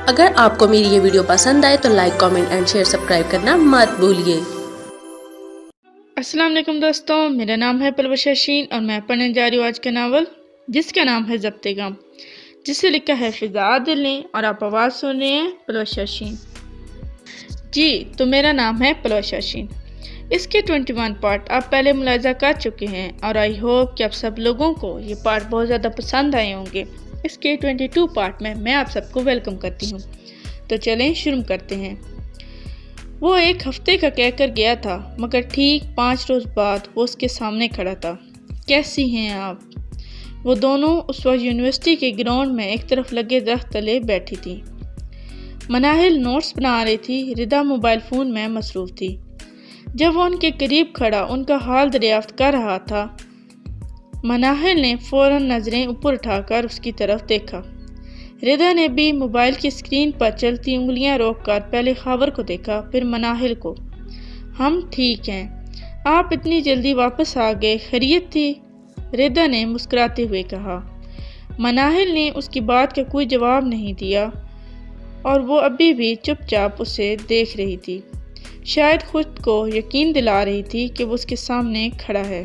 اگر آپ کو میری یہ ویڈیو پسند آئے تو like, comment and share, subscribe کرنا مت بھولیے۔ السلام علیکم دوستوں، میرا نام ہے پلوش شین اور میں پڑھنے جا رہی ہوں آج کا ناول جس کا نام ہے ضبط غم، جسے لکھا ہے فضا عادل نے، اور آپ آواز سن رہے ہیں پلوش شین۔ جی تو میرا نام ہے پلوش شین۔ اس کے 21 پارٹ آپ پہلے ملاحظہ کر چکے ہیں اور آئی ہوپ کہ آپ سب لوگوں کو یہ پارٹ بہت زیادہ پسند آئے ہوں گے۔ اس کے 22 پارٹ میں آپ سب کو ویلکم کرتی ہوں۔ تو چلیں شروع کرتے ہیں۔ وہ ایک ہفتے کا کہہ کر گیا تھا، مگر ٹھیک 5 روز بعد وہ اس کے سامنے کھڑا تھا۔ کیسی ہیں آپ؟ وہ دونوں اس وقت یونیورسٹی کے گراؤنڈ میں ایک طرف لگے درخت تلے بیٹھی تھی۔ مناہل نوٹس بنا رہی تھی، ردا موبائل فون میں مصروف تھی۔ جب وہ ان کے قریب کھڑا ان کا حال دریافت کر رہا تھا، مناہل نے فوراً نظریں اوپر اٹھا کر اس کی طرف دیکھا۔ ردا نے بھی موبائل کی اسکرین پر چلتی انگلیاں روک کر پہلے خاور کو دیکھا، پھر مناہل کو۔ ہم ٹھیک ہیں، آپ اتنی جلدی واپس آ گئے، خیریت تھی؟ ردا نے مسکراتے ہوئے کہا۔ مناہل نے اس کی بات کا کوئی جواب نہیں دیا اور وہ ابھی بھی چپ چاپ اسے دیکھ رہی تھی، شاید خود کو یقین دلا رہی تھی کہ وہ اس کے سامنے کھڑا ہے۔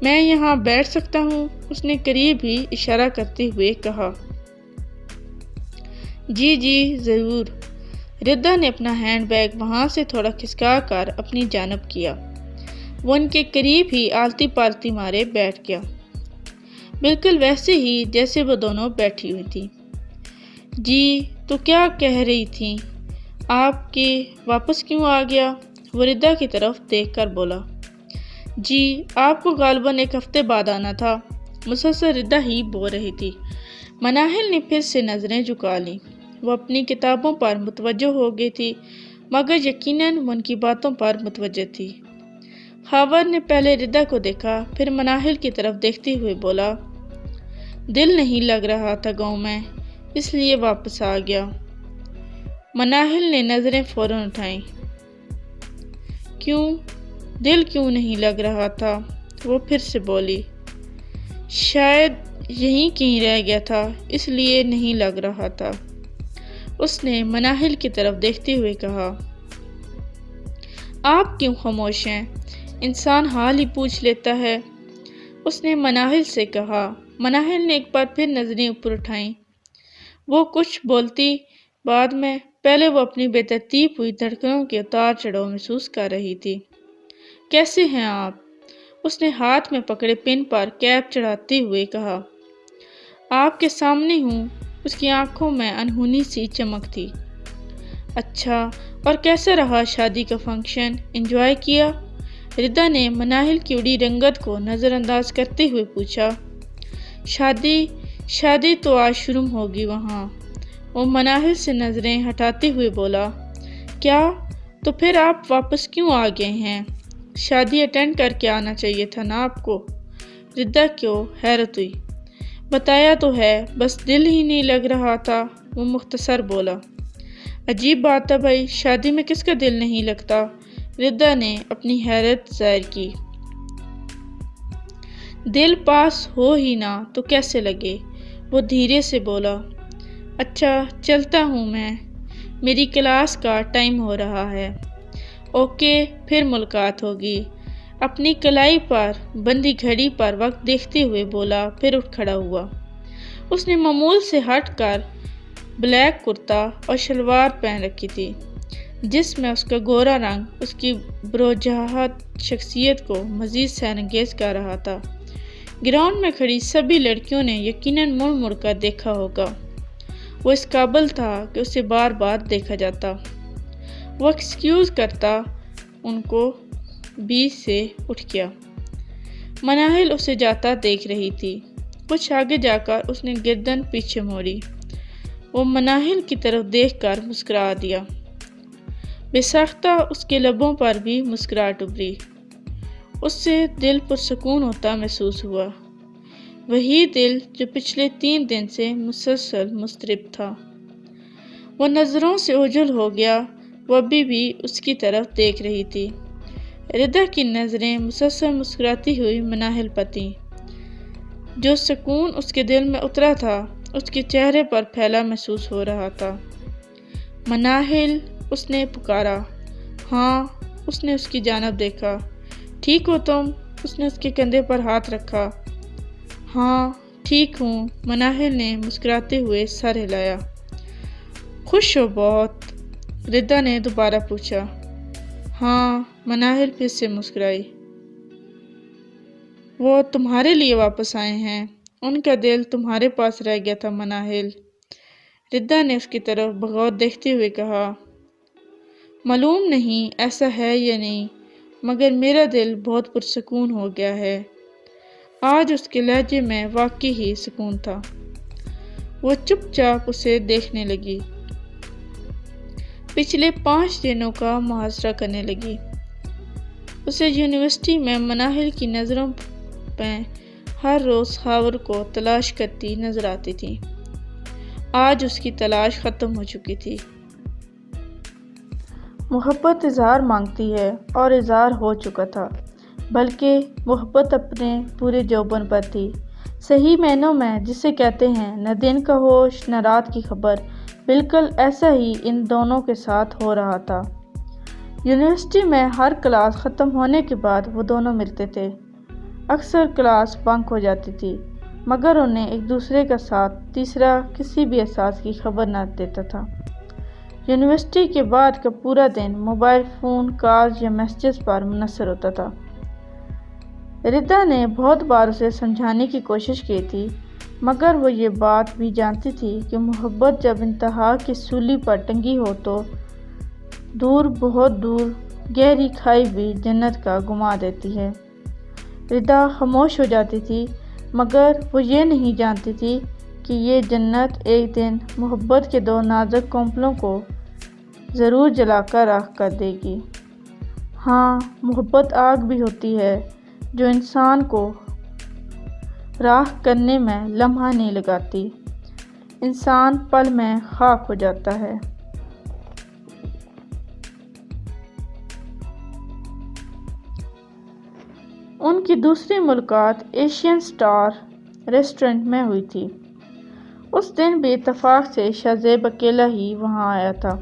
میں یہاں بیٹھ سکتا ہوں؟ اس نے قریب ہی اشارہ کرتے ہوئے کہا۔ جی ضرور۔ ردا نے اپنا ہینڈ بیگ وہاں سے تھوڑا کھسکا کر اپنی جانب کیا۔ وہ ان کے قریب ہی آلتی پالتی مارے بیٹھ گیا، بالکل ویسے ہی جیسے وہ دونوں بیٹھی ہوئی تھی۔ جی تو کیا کہہ رہی تھیں؟ آپ کے واپس کیوں آ گیا؟ وہ ردا کی طرف دیکھ کر بولا۔ جی آپ کو غالباً 1 ہفتے بعد آنا تھا، مسلسل ردا ہی بول رہی تھی۔ مناہل نے پھر سے نظریں جھکا لیں۔ وہ اپنی کتابوں پر متوجہ ہو گئی تھی، مگر یقیناً وہ ان کی باتوں پر متوجہ تھی۔ خاور نے پہلے ردا کو دیکھا، پھر مناہل کی طرف دیکھتے ہوئے بولا، دل نہیں لگ رہا تھا گاؤں میں، اس لیے واپس آ گیا۔ مناہل نے نظریں فوراً اٹھائیں۔ کیوں؟ دل کیوں نہیں لگ رہا تھا؟ وہ پھر سے بولی۔ شاید یہیں کہیں رہ گیا تھا، اس لیے نہیں لگ رہا تھا، اس نے مناہل کی طرف دیکھتے ہوئے کہا۔ آپ کیوں خاموش ہیں؟ انسان حال ہی پوچھ لیتا ہے، اس نے مناہل سے کہا۔ مناہل نے ایک بار پھر نظریں اوپر اٹھائیں۔ وہ کچھ بولتی بعد میں، پہلے وہ اپنی بے ترتیب ہوئی دھڑکنوں کے اتار چڑھاؤ محسوس کر رہی تھی۔ کیسے ہیں آپ؟ اس نے ہاتھ میں پکڑے پن پر کیپ چڑھاتے ہوئے کہا۔ آپ کے سامنے ہوں۔ اس کی آنکھوں میں انہونی سی چمک تھی۔ اچھا، اور کیسا رہا شادی کا فنکشن؟ انجوائے کیا؟ ردا نے مناہل کی اڑی رنگت کو نظر انداز کرتے ہوئے پوچھا۔ شادی تو آج شروع ہوگی وہاں، وہ مناہل سے نظریں ہٹاتے ہوئے بولا۔ کیا؟ تو پھر آپ واپس کیوں آ گئے ہیں؟ شادی اٹینڈ کر کے آنا چاہیے تھا نا آپ کو؟ ردا کو حیرت ہوئی۔ بتایا تو ہے، بس دل ہی نہیں لگ رہا تھا، وہ مختصر بولا۔ عجیب بات ہے بھائی، شادی میں کس کا دل نہیں لگتا؟ ردا نے اپنی حیرت ظاہر کی۔ دل پاس ہو ہی نہ تو کیسے لگے؟ وہ دھیرے سے بولا۔ اچھا چلتا ہوں میں، میری کلاس کا ٹائم ہو رہا ہے۔ اوکے، پھر ملاقات ہوگی۔ اپنی کلائی پر بندھی گھڑی پر وقت دیکھتے ہوئے بولا، پھر اٹھ کھڑا ہوا۔ اس نے معمول سے ہٹ کر بلیک کرتا اور شلوار پہن رکھی تھی، جس میں اس کا گورا رنگ اس کی بروجھاہٹ شخصیت کو مزید سحرانگیز کر رہا تھا۔ گراؤنڈ میں کھڑی سبھی لڑکیوں نے یقیناً مڑ مڑ کر دیکھا ہوگا۔ وہ اس قابل تھا کہ اسے بار بار دیکھا جاتا۔ وہ ایکسکیوز کرتا ان کو بیچ سے اٹھ گیا۔ مناہل اسے جاتا دیکھ رہی تھی۔ کچھ آگے جا کر اس نے گردن پیچھے موڑی۔ وہ مناہل کی طرف دیکھ کر مسکرا دیا۔ بے ساختہ اس کے لبوں پر بھی مسکراہٹ ابھری۔ اس سے دل پرسکون ہوتا محسوس ہوا، وہی دل جو پچھلے 3 دن سے مسلسل مضطرب تھا۔ وہ نظروں سے اوجھل ہو گیا۔ وہ ابھی بھی اس کی طرف دیکھ رہی تھی۔ ردا کی نظریں مسلسل مسکراتی ہوئی مناہل پر تھیں۔ جو سکون اس کے دل میں اترا تھا اس کے چہرے پر پھیلا محسوس ہو رہا تھا۔ مناہل، اس نے پکارا۔ ہاں، اس نے اس کی جانب دیکھا۔ ٹھیک ہو تم؟ اس نے اس کے کندھے پر ہاتھ رکھا۔ ہاں، ٹھیک ہوں، مناہل نے مسکراتے ہوئے سر ہلایا۔ خوش ہو بہت؟ ردا نے دوبارہ پوچھا۔ ہاں، مناہل پھر سے مسکرائی۔ وہ تمہارے لیے واپس آئے ہیں، ان کا دل تمہارے پاس رہ گیا تھا مناہل۔ ردا نے اس کی طرف بغور دیکھتے ہوئے کہا۔ معلوم نہیں ایسا ہے یا نہیں، مگر میرا دل بہت پرسکون ہو گیا ہے۔ آج اس کے لہجے میں واقعی ہی سکون تھا۔ وہ چپ چاپ اسے دیکھنے لگی، پچھلے 5 دنوں کا محاصرہ کرنے لگی۔ اسے یونیورسٹی میں مناہل کی نظروں میں ہر روز خاور کو تلاش کرتی نظر آتی تھی۔ آج اس کی تلاش ختم ہو چکی تھی۔ محبت اظہار مانگتی ہے اور اظہار ہو چکا تھا، بلکہ محبت اپنے پورے جوبن پر تھی، صحیح معنوں میں جسے کہتے ہیں نہ دن کا ہوش نہ رات کی خبر۔ بالکل ایسا ہی ان دونوں کے ساتھ ہو رہا تھا۔ یونیورسٹی میں ہر کلاس ختم ہونے کے بعد وہ دونوں ملتے تھے۔ اکثر کلاس بنک ہو جاتی تھی، مگر انہیں ایک دوسرے کا ساتھ تیسرا کسی بھی احساس کی خبر نہ دیتا تھا۔ یونیورسٹی کے بعد کا پورا دن موبائل فون کالز یا میسیجز پر منحصر ہوتا تھا۔ ردا نے بہت بار اسے سمجھانے کی کوشش کی تھی، مگر وہ یہ بات بھی جانتی تھی کہ محبت جب انتہا کی سولی پر ٹنگی ہو تو دور بہت دور گہری کھائی بھی جنت کا گما دیتی ہے۔ ردا خاموش ہو جاتی تھی، مگر وہ یہ نہیں جانتی تھی کہ یہ جنت ایک دن محبت کے 2 نازک کونپلوں کو ضرور جلا کر راکھ کر دے گی۔ ہاں، محبت آگ بھی ہوتی ہے جو انسان کو راکھ کرنے میں لمحہ نہیں لگاتی، انسان پل میں خاک ہو جاتا ہے۔ ان کی دوسری ملاقات ایشین سٹار ریسٹورنٹ میں ہوئی تھی۔ اس دن بھی اتفاق سے شہزیب اکیلا ہی وہاں آیا تھا۔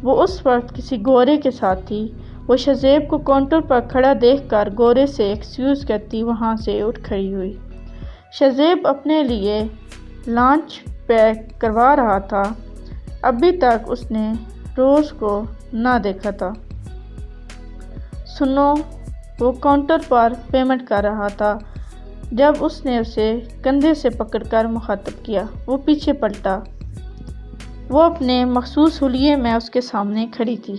وہ اس وقت کسی گورے کے ساتھ تھی۔ وہ شہزیب کو کاؤنٹر پر کھڑا دیکھ کر گورے سے ایکسکیوز کرتی وہاں سے اٹھ کھڑی ہوئی۔ شہزیب اپنے لیے لنچ پیک کروا رہا تھا۔ ابھی تک اس نے روز کو نہ دیکھا تھا۔ سنو، وہ کاؤنٹر پر پیمنٹ کر رہا تھا جب اس نے اسے کندھے سے پکڑ کر مخاطب کیا۔ وہ پیچھے پلٹا۔ وہ اپنے مخصوص حلیے میں اس کے سامنے کھڑی تھی،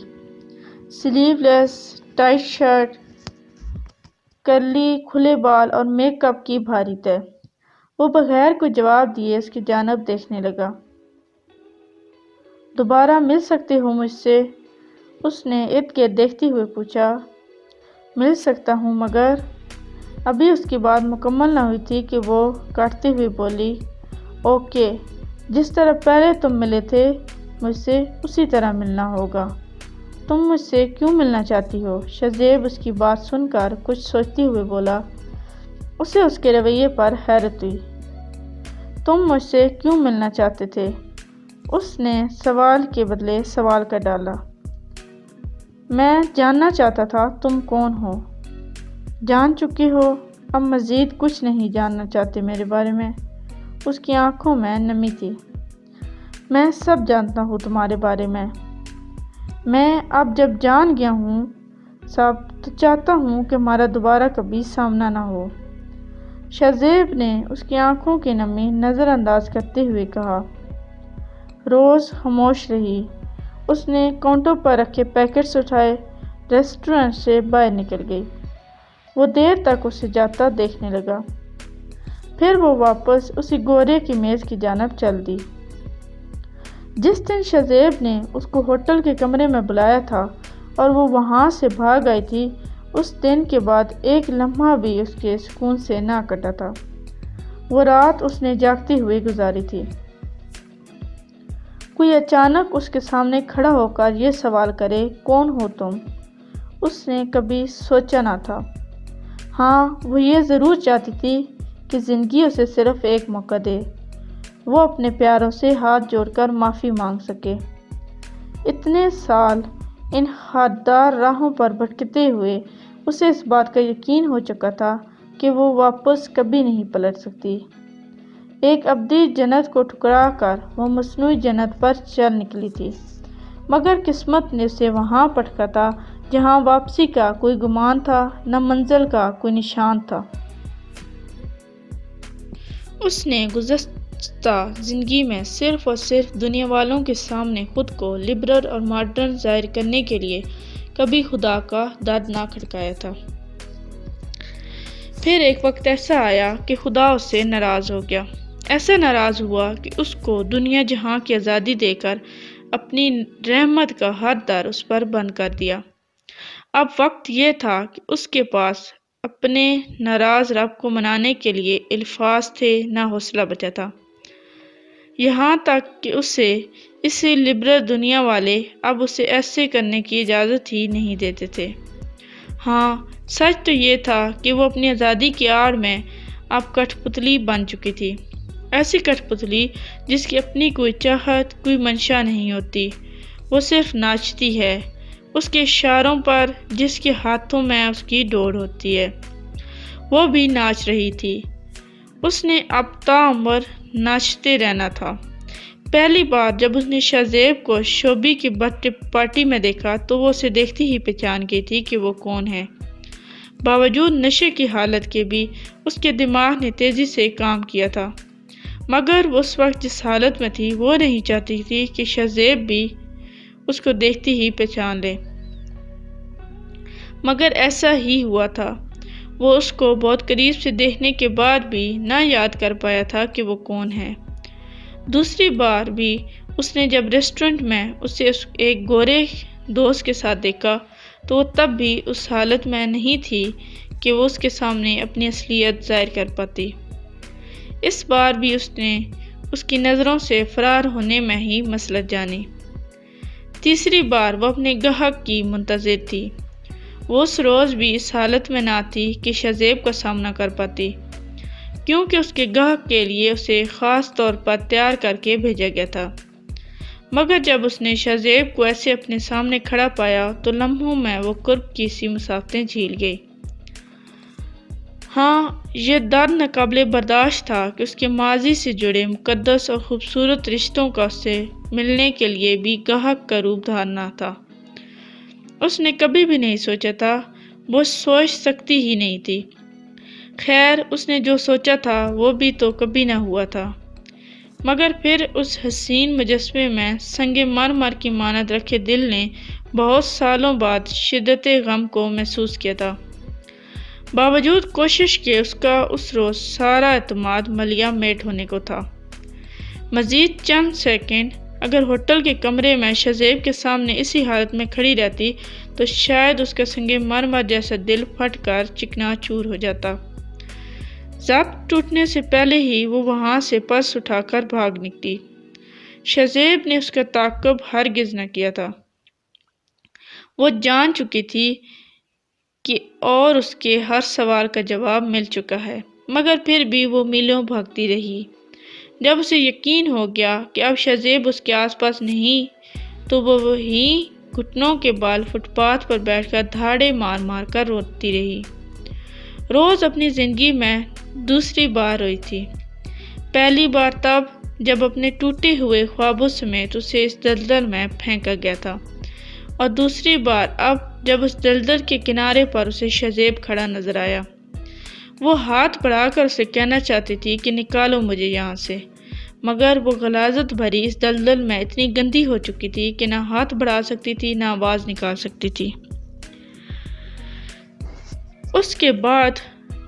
سلیو لیس ٹائٹ شرٹ، کرلی کھلے بال اور میک اپ کی بھاری تہہ۔ وہ بغیر کوئی جواب دیے اس کی جانب دیکھنے لگا۔ دوبارہ مل سکتے ہو مجھ سے؟ اس نے ارد گرد دیکھتے ہوئے پوچھا۔ مل سکتا ہوں، مگر ابھی اس کی بات مکمل نہ ہوئی تھی کہ وہ کاٹتے ہوئے بولی، اوکے، جس طرح پہلے تم ملے تھے مجھ سے اسی طرح ملنا ہوگا۔ تم مجھ سے کیوں ملنا چاہتی ہو؟ شہزیب اس کی بات سن کر کچھ سوچتے ہوئے بولا۔ اسے اس کے رویے پر حیرت ہوئی۔ تم مجھ سے کیوں ملنا چاہتے تھے؟ اس نے سوال کے بدلے سوال کر ڈالا۔ میں جاننا چاہتا تھا تم کون ہو۔ جان چکے ہو، اب مزید کچھ نہیں جاننا چاہتے میرے بارے میں؟ اس کی آنکھوں میں نمی تھی۔ میں سب جانتا ہوں تمہارے بارے میں۔ میں اب جب جان گیا ہوں سب، تو چاہتا ہوں کہ ہمارا دوبارہ کبھی سامنا نہ ہو۔ شہزیب نے اس کی آنکھوں کی نمی نظر انداز کرتے ہوئے کہا۔ روز خاموش رہی۔ اس نے کاؤنٹر پر رکھے پیکٹس اٹھائے، ریسٹورنٹ سے باہر نکل گئی۔ وہ دیر تک اسے جاتا دیکھنے لگا، پھر وہ واپس اسی گورے کی میز کی جانب چل دی۔ جس دن شہزیب نے اس کو ہوٹل کے کمرے میں بلایا تھا اور وہ وہاں سے بھاگ آئی تھی، اس دن کے بعد ایک لمحہ بھی اس کے سکون سے نہ کٹا تھا۔ وہ رات اس نے جاگتے ہوئے گزاری تھی۔ کوئی اچانک اس کے سامنے کھڑا ہو کر یہ سوال کرے، کون ہو تم؟ اس نے کبھی سوچا نہ تھا۔ ہاں، وہ یہ ضرور چاہتی تھی کہ زندگی اسے صرف ایک موقع دے، وہ اپنے پیاروں سے ہاتھ جوڑ کر معافی مانگ سکے۔ اتنے سال ان خاردار راہوں پر بھٹکتے ہوئے اسے اس بات کا یقین ہو چکا تھا کہ وہ واپس کبھی نہیں پلٹ سکتی۔ ایک ابدی جنت کو ٹھکرا کر وہ مصنوعی جنت پر چل نکلی تھی، مگر قسمت نے اسے وہاں پٹکا جہاں واپسی کا کوئی گمان تھا، نہ منزل کا کوئی نشان تھا۔ اس نے گزشتہ زندگی میں صرف اور صرف دنیا والوں کے سامنے خود کو لبرل اور ماڈرن ظاہر کرنے کے لیے کبھی خدا کا در نہ کھٹکایا تھا۔ پھر ایک وقت ایسا آیا کہ خدا اس سے ناراض ہو گیا۔ ایسا ناراض ہوا کہ اس کو دنیا جہاں کی آزادی دے کر اپنی رحمت کا ہر در اس پر بند کر دیا۔ اب وقت یہ تھا کہ اس کے پاس اپنے ناراض رب کو منانے کے لیے الفاظ تھے، نہ حوصلہ بچا تھا۔ یہاں تک کہ اسے لبرل دنیا والے اب اسے ایسے کرنے کی اجازت ہی نہیں دیتے تھے۔ ہاں، سچ تو یہ تھا کہ وہ اپنی آزادی کی آڑ میں اب کٹھ پتلی بن چکی تھی، ایسی کٹھ پتلی جس کی اپنی کوئی چاہت، کوئی منشا نہیں ہوتی، وہ صرف ناچتی ہے اس کے اشاروں پر، جس کے ہاتھوں میں اس کی ڈور ہوتی ہے۔ وہ بھی ناچ رہی تھی، اس نے اب تاعمر ناچتے رہنا تھا۔ پہلی بار جب اس نے شہزیب کو شوبی کی برتھ ڈے پارٹی میں دیکھا تو وہ اسے دیکھتی ہی پہچان گئی تھی کہ وہ کون ہے۔ باوجود نشے کی حالت کے بھی اس کے دماغ نے تیزی سے کام کیا تھا، مگر وہ اس وقت جس حالت میں تھی وہ نہیں چاہتی تھی کہ شہزیب بھی اس کو دیکھتی ہی پہچان لے۔ مگر ایسا ہی ہوا تھا، وہ اس کو بہت قریب سے دیکھنے کے بعد بھی نہ یاد کر پایا تھا کہ وہ کون ہے۔ دوسری بار بھی اس نے جب ریسٹورنٹ میں اسے ایک گورے دوست کے ساتھ دیکھا تو وہ تب بھی اس حالت میں نہیں تھی کہ وہ اس کے سامنے اپنی اصلیت ظاہر کر پاتی۔ اس بار بھی اس نے اس کی نظروں سے فرار ہونے میں ہی مصلحت جانی۔ تیسری بار وہ اپنے گاہک کی منتظر تھی۔ وہ اس روز بھی اس حالت میں نہ تھی کہ شہزیب کا سامنا کر پاتی، کیونکہ اس کے گاہک کے لیے اسے خاص طور پر تیار کر کے بھیجا گیا تھا۔ مگر جب اس نے شہزیب کو ایسے اپنے سامنے کھڑا پایا تو لمحوں میں وہ قرب کی سی مسافتیں جھیل گئی۔ ہاں، یہ درد ناقابل برداشت تھا کہ اس کے ماضی سے جڑے مقدس اور خوبصورت رشتوں کا اس سے ملنے کے لیے بھی گاہک کا روپ دھارنا تھا۔ اس نے کبھی بھی نہیں سوچا تھا، وہ سوچ سکتی ہی نہیں تھی۔ خیر، اس نے جو سوچا تھا وہ بھی تو کبھی نہ ہوا تھا۔ مگر پھر اس حسین مجسمے میں سنگ مرمر کی مانند رکھے دل نے بہت سالوں بعد شدت غم کو محسوس کیا تھا۔ باوجود کوشش کے اس کا اس روز سارا اعتماد ملیا میٹ ہونے کو تھا۔ مزید چند سیکنڈ اگر ہوٹل کے کمرے میں شہزیب کے سامنے اسی حالت میں کھڑی رہتی تو شاید اس کا سنگ مرمر جیسا دل پھٹ کر چکنا چور ہو جاتا۔ ضبط ٹوٹنے سے پہلے ہی وہ وہاں سے پرس اٹھا کر بھاگ نکلی۔ شہزیب نے اس کا تعاقب ہرگز نہ کیا تھا۔ وہ جان چکی تھی کہ اور اس کے ہر سوال کا جواب مل چکا ہے، مگر پھر بھی وہ میلوں بھاگتی رہی۔ جب اسے یقین ہو گیا کہ اب شہزیب اس کے آس پاس نہیں تو وہ وہیں گھٹنوں کے بال فٹ پاتھ پر بیٹھ کر دھاڑے مار مار کر روتی رہی۔ روز اپنی زندگی میں دوسری بار روئی تھی۔ پہلی بار تب جب اپنے ٹوٹے ہوئے خوابوں سمیت اسے اس دلدل میں پھینکا گیا تھا، اور دوسری بار اب جب اس دلدل کے کنارے پر اسے شہزیب کھڑا نظر آیا۔ وہ ہاتھ بڑھا کر اسے کہنا چاہتی تھی کہ نکالو مجھے یہاں سے، مگر وہ غلاظت بھری اس دلدل میں اتنی گندی ہو چکی تھی کہ نہ ہاتھ بڑھا سکتی تھی نہ آواز نکال سکتی تھی۔ اس کے بعد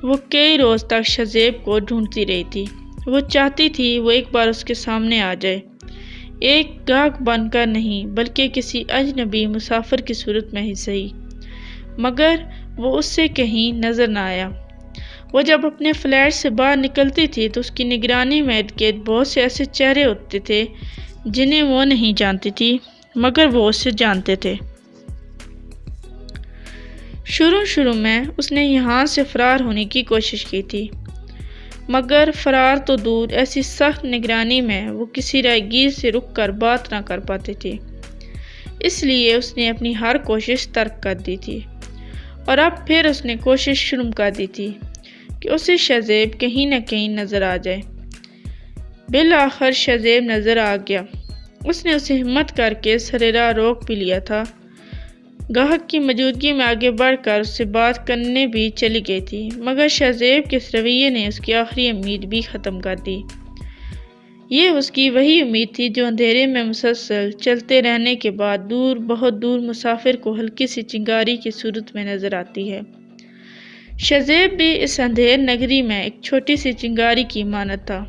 وہ کئی روز تک شہزیب کو ڈھونڈتی رہی تھی۔ وہ چاہتی تھی وہ ایک بار اس کے سامنے آ جائے، ایک گاہک بن کر نہیں بلکہ کسی اجنبی مسافر کی صورت میں ہی صحیح، مگر وہ اس سے کہیں نظر نہ آیا۔ وہ جب اپنے فلیٹ سے باہر نکلتی تھی تو اس کی نگرانی میں ارد گرد بہت سے ایسے چہرے ہوتے تھے جنہیں وہ نہیں جانتی تھی، مگر وہ اسے جانتے تھے۔ شروع میں اس نے یہاں سے فرار ہونے کی کوشش کی تھی، مگر فرار تو دور، ایسی سخت نگرانی میں وہ کسی راہگیر سے رک کر بات نہ کر پاتے تھے، اس لیے اس نے اپنی ہر کوشش ترک کر دی تھی، اور اب پھر اس نے کوشش شروع کر دی تھی کہ اسے شہزیب کہیں نہ کہیں نظر آ جائے۔ بالآخر شہزیب نظر آ گیا۔ اس نے اسے ہمت کر کے سرِ راہ روک بھی لیا تھا، گاہک کی موجودگی میں آگے بڑھ کر اس سے بات کرنے بھی چلی گئی تھی، مگر شہزیب کے اس رویے نے اس کی آخری امید بھی ختم کر دی۔ یہ اس کی وہی امید تھی جو اندھیرے میں مسلسل چلتے رہنے کے بعد دور، بہت دور مسافر کو ہلکی سی چنگاری کی صورت میں نظر آتی ہے۔ شہزیب بھی اس اندھیر نگری میں ایک چھوٹی سی چنگاری کی مانند تھا،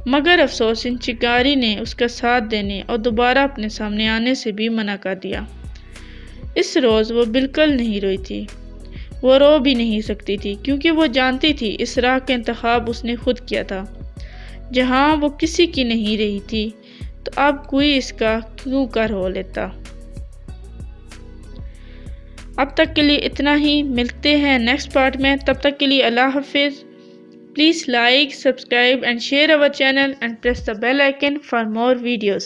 مگر افسوس ان چنگاری نے اس کا ساتھ دینے اور دوبارہ اپنے سامنے آنے سے بھی منع کر دیا۔ اس روز وہ بالکل نہیں روئی تھی، وہ رو بھی نہیں سکتی تھی، کیونکہ وہ جانتی تھی اس راہ کا انتخاب اس نے خود کیا تھا۔ جہاں وہ کسی کی نہیں رہی تھی تو اب کوئی اس کا کیوں کر ہو لیتا۔ اب تک کے لیے اتنا ہی، ملتے ہیں نیکسٹ پارٹ میں، تب تک کے لیے اللہ حافظ۔ Please like, subscribe and share our channel and press the bell icon for more videos.